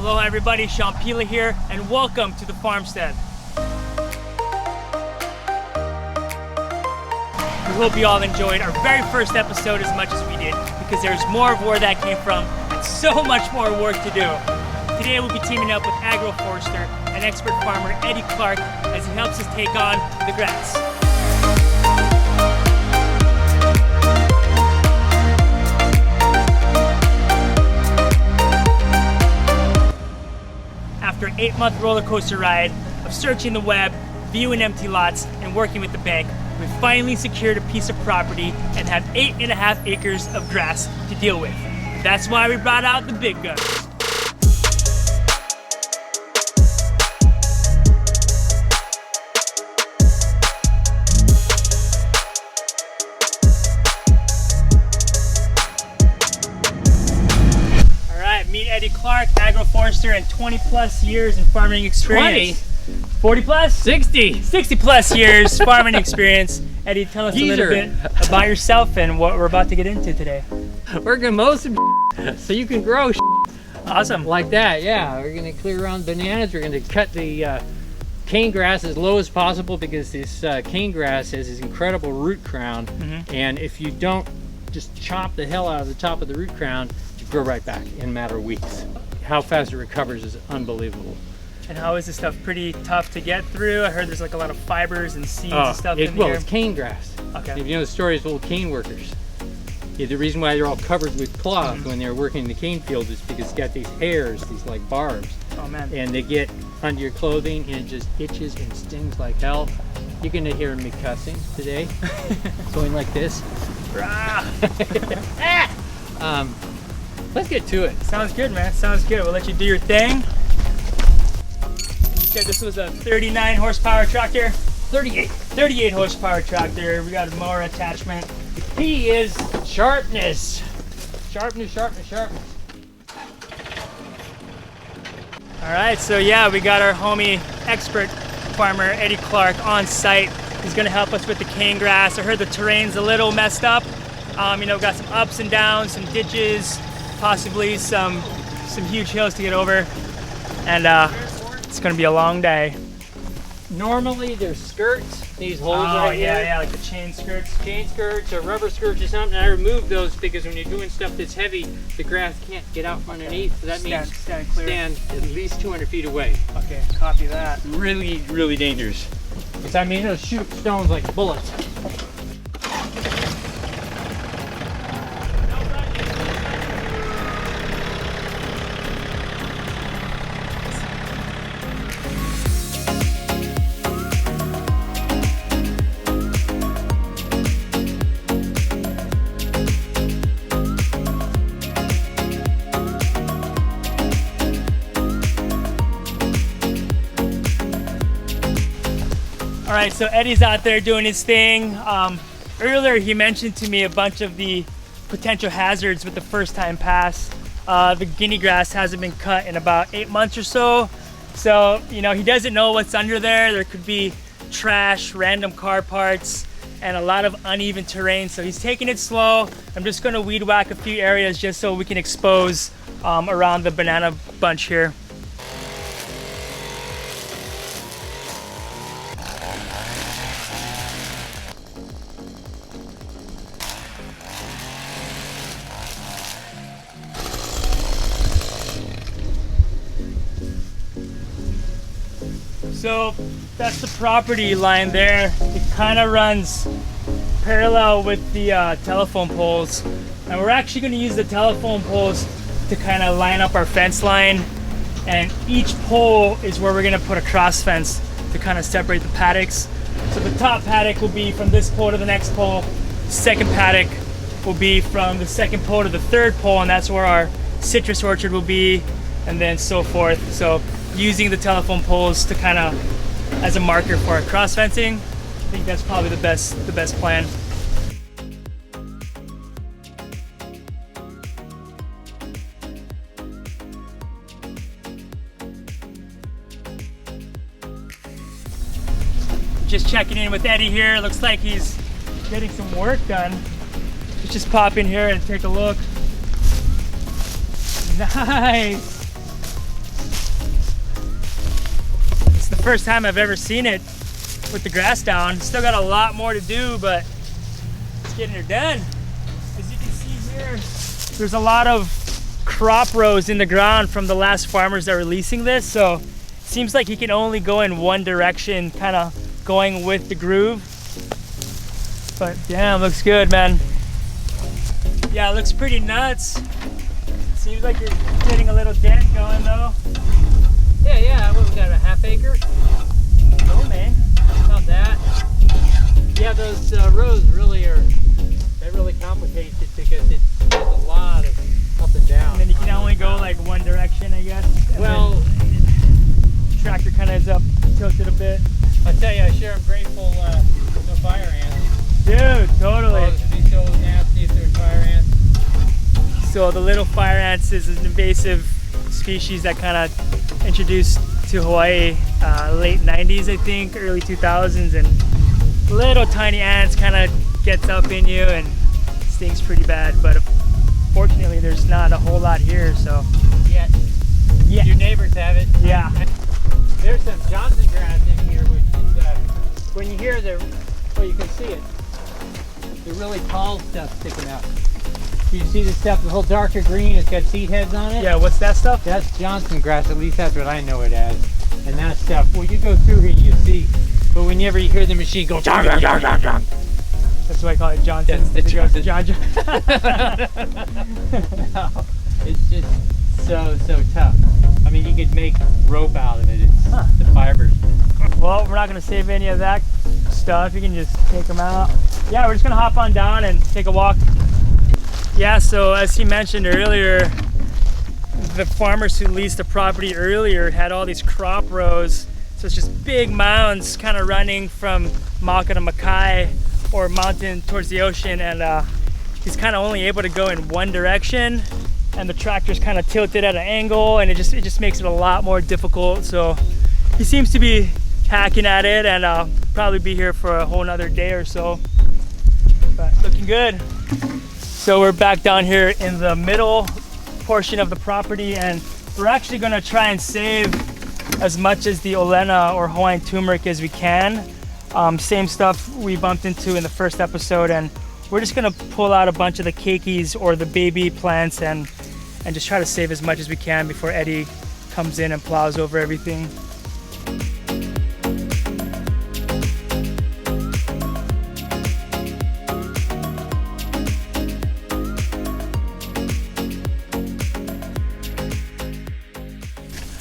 Hello everybody, Shawn Pila here, and welcome to the Farmstead. We hope you all enjoyed our very first episode as much as we did, because there's more of where that came from and so much more work to do. Today we'll be teaming up with agroforester and expert farmer Eddie Clark as he helps us take on the grass. After an 8-month roller coaster ride of searching the web, viewing empty lots, and working with the bank, we finally secured a piece of property and have 8.5 acres of grass to deal with. That's why we brought out the big guns. Meet Eddie Clark, agroforester, and 20 plus years in farming experience. 20? 40 plus? 60! 60 plus years farming experience. Eddie, tell us a little bit about yourself and what we're about to get into today. We're gonna mow some so you can grow Awesome. like that, yeah. We're gonna clear around bananas. We're gonna cut the cane grass as low as possible because this cane grass has this incredible root crown. And if you don't just chop the hell out of the top of the root crown, grow right back in a matter of weeks. How fast it recovers is unbelievable. And how is this stuff pretty tough to get through? I heard there's like a lot of fibers and seeds and stuff in well, here. it's cane grass. Okay. If you know the stories of old cane workers. Yeah, the reason why they're all covered with cloth when they're working in the cane field is because it's got these hairs, these like barbs. Oh man. And they get under your clothing and it just itches and stings like hell. You're gonna hear me cussing today. Going like this. Let's get to it. Sounds good, man. Sounds good. We'll let you do your thing. You said this was a 39 horsepower tractor? 38. 38 horsepower tractor. We got a mower attachment. The key is sharpness. Sharpness, sharpness, sharpness. All right, so yeah, we got our homie expert farmer Eddie Clark on site. He's gonna help us with the cane grass. I heard the terrain's a little messed up. You know, got some ups and downs, some ditches, possibly some huge hills to get over, and it's gonna be a long day. Normally there's skirts, these holes right here. Yeah, like the chain skirts. Chain skirts or rubber skirts or something. I remove those because when you're doing stuff that's heavy, the grass can't get out from underneath. So that means stand at least 200 feet away. Okay, copy that. Really, really dangerous. Because I mean, it'll shoot stones like bullets. All right, so Eddie's out there doing his thing. Earlier he mentioned to me a bunch of the potential hazards with the first time pass. The guinea grass hasn't been cut in about 8 months or so. So, you know, he doesn't know what's under there. There could be trash, random car parts, and a lot of uneven terrain. So he's taking it slow. I'm just gonna weed whack a few areas just so we can expose around the banana bunch here. So that's the property line there. It kind of runs parallel with the telephone poles. And we're actually going to use the telephone poles to kind of line up our fence line. And each pole is where we're going to put a cross fence to kind of separate the paddocks. So the top paddock will be from this pole to the next pole. The second paddock will be from the second pole to the third pole, and that's where our citrus orchard will be, and then so forth. So using the telephone poles to kind of as a marker for our cross fencing, I think that's probably the best plan. Just checking in with Eddie here. Looks like he's getting some work done. Let's just pop in here and take a look. Nice. first time I've ever seen it with the grass down. Still got a lot more to do, but it's getting her done. As you can see here, there's a lot of crop rows in the ground from the last farmers that were releasing this, so it seems like he can only go in one direction, kind of going with the groove. But damn, looks good, man. Yeah, it looks pretty nuts. Seems like you're getting a little dent going though. Yeah, what was that, a half acre? Oh man, About that. Yeah, those rows really that really complicates it because there's a lot of up and down. and then you can only go like one direction, I guess. And Well, the tractor kind of ends up tilted a bit. I tell you, I sure am grateful no fire ants. Dude, totally. Oh, it'd be so nasty if there were fire ants. So the little fire ants is an invasive species that kind of introduced to Hawaii late 90s, I think, early 2000s, and little tiny ants kind of gets up in you and stings pretty bad. But fortunately, there's not a whole lot here, so Yeah. Your neighbors have it. yeah. There's some Johnson grass in here, which is, when you hear well, you can see it. The really tall stuff sticking out. You see the stuff, the whole darker green, it's got seed heads on it? Yeah, what's that stuff? That's Johnson grass, at least that's what I know it as. And that stuff, well, you go through here and you see, but whenever you hear the machine go, dong, dong, dong, dong, dong, That's why I call it Johnson. That's the It goes Johnson. No, it's just so tough. I mean, you could make rope out of it. It's the fibers. Well, we're not gonna save any of that stuff. You can just take them out. Yeah, we're just gonna hop on down and take a walk. Yeah, so as he mentioned earlier, the farmers who leased the property earlier had all these crop rows. So it's just big mounds kind of running from Maka to Makai, or mountain towards the ocean, and he's kind of only able to go in one direction, and the tractor's kind of tilted at an angle, and it just makes it a lot more difficult. So he seems to be hacking at it, and I'll probably be here for a whole nother day or so, but looking good. So we're back down here in the middle portion of the property, and we're actually going to try and save as much as the Olena or Hawaiian turmeric as we can. Same stuff we bumped into in the first episode, and we're just going to pull out a bunch of the keikis or the baby plants and just try to save as much as we can before Eddie comes in and plows over everything.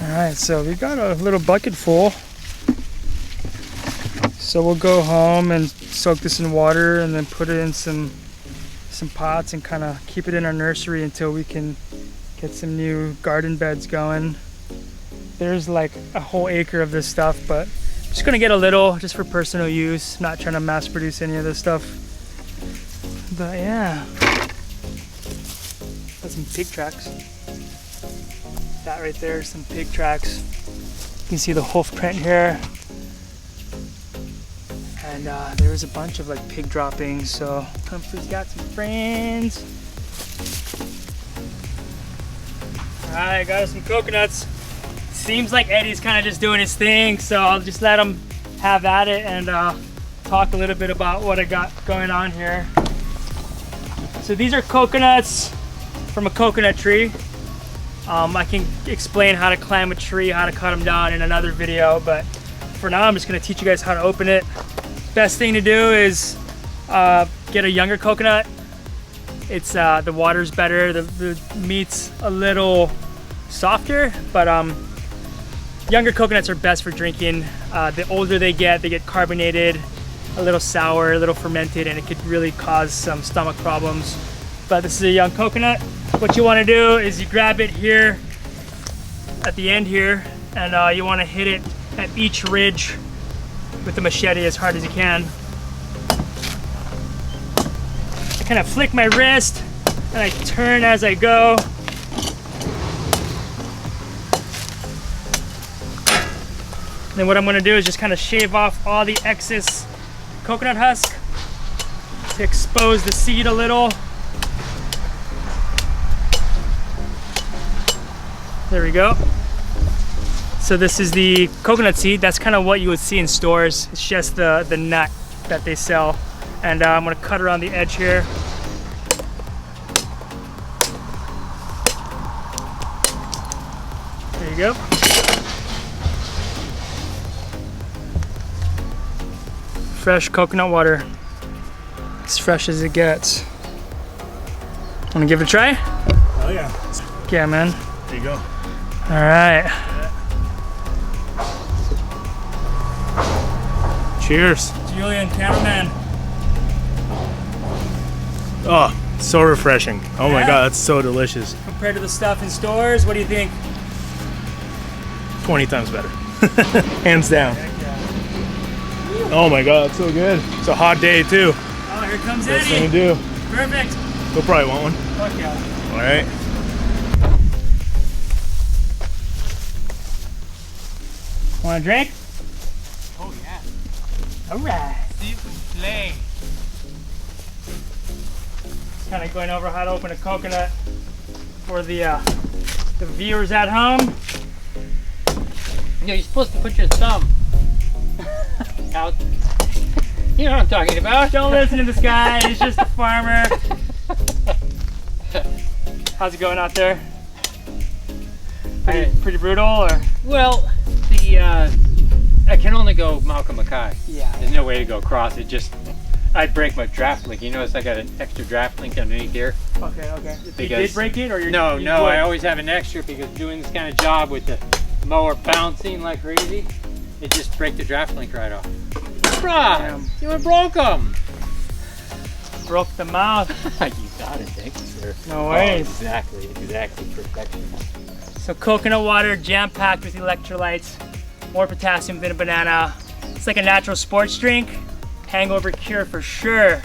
Alright, so we got a little bucket full. So we'll go home and soak this in water and then put it in some pots and kind of keep it in our nursery until we can get some new garden beds going. There's like a whole acre of this stuff, but I'm just gonna get a little just for personal use, not trying to mass produce any of this stuff. But yeah, got some pig tracks. That right there, some pig tracks. You can see the hoof print here. And there was a bunch of like pig droppings, so Humphrey's got some friends. Alright, got us some coconuts. Seems like Eddie's kind of just doing his thing, so I'll just let him have at it and talk a little bit about what I got going on here. So these are coconuts from a coconut tree. I can explain how to climb a tree, how to cut them down in another video, but for now I'm just going to teach you guys how to open it. Best thing to do is get a younger coconut. It's the water's better, the meat's a little softer, but younger coconuts are best for drinking. The older they get carbonated, a little sour, a little fermented, and it could really cause some stomach problems. But this is a young coconut. What you want to do is you grab it here at the end here, and you want to hit it at each ridge with the machete as hard as you can. I kind of flick my wrist and I turn as I go. Then what I'm going to do is just kind of shave off all the excess coconut husk to expose the seed a little. There we go. So this is the coconut seed. That's kind of what you would see in stores. It's just the nut that they sell. And I'm gonna cut around the edge here. There you go. Fresh coconut water. As fresh as it gets. Wanna give it a try? Oh yeah. Yeah, man. There you go. All right. Cheers. Julian, cameraman. Oh, so refreshing. Oh my Yeah? God, that's so delicious. Compared to the stuff in stores, what do you think? 20 times better. Hands down. Oh my God, it's so good. It's a hot day too. Oh, here comes Best thing Eddie. to do. Perfect. We'll probably want one. Fuck yeah. All right. Want a drink? Oh yeah. All right. Seafood flay. Kind of going over how to open a coconut for the viewers at home. No, you're supposed to put your thumb out. You know what I'm talking about. Don't listen to this guy. He's just a farmer. How's it going out there? Pretty brutal, or? Well, I can only go Malcolm Mackay. Yeah. There's no way to go across. It just, I'd break my draft link. You notice I got an extra draft link underneath here. Okay, okay. You Because- did break it, or you? No, you no, would? I always have an extra because doing this kind of job with the mower bouncing like crazy, it just break the draft link right off. Right, Damn. you broke them. Broke the mouth. You got it, thank you, sir. No worries. Exactly, perfection. So coconut water jam-packed with electrolytes, more potassium than a banana. It's like a natural sports drink. Hangover cure for sure.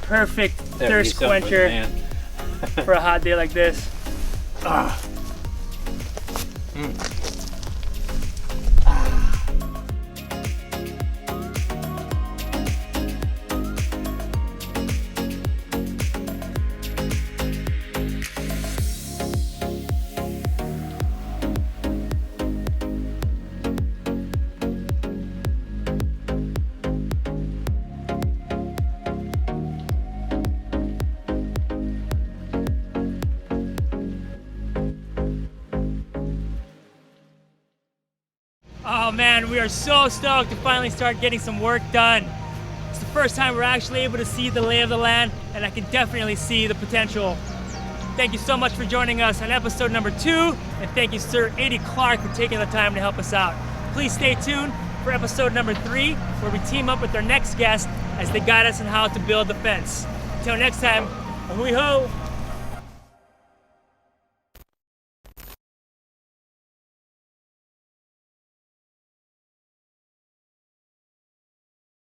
Perfect thirst quencher for a hot day like this. Ah. Oh man, we are so stoked to finally start getting some work done. It's the first time we're actually able to see the lay of the land, and I can definitely see the potential. Thank you so much for joining us on episode number 2, and thank you Sir Eddie Clark for taking the time to help us out. Please stay tuned for episode number 3, where we team up with our next guest as they guide us on how to build the fence. Until next time, ahui ho!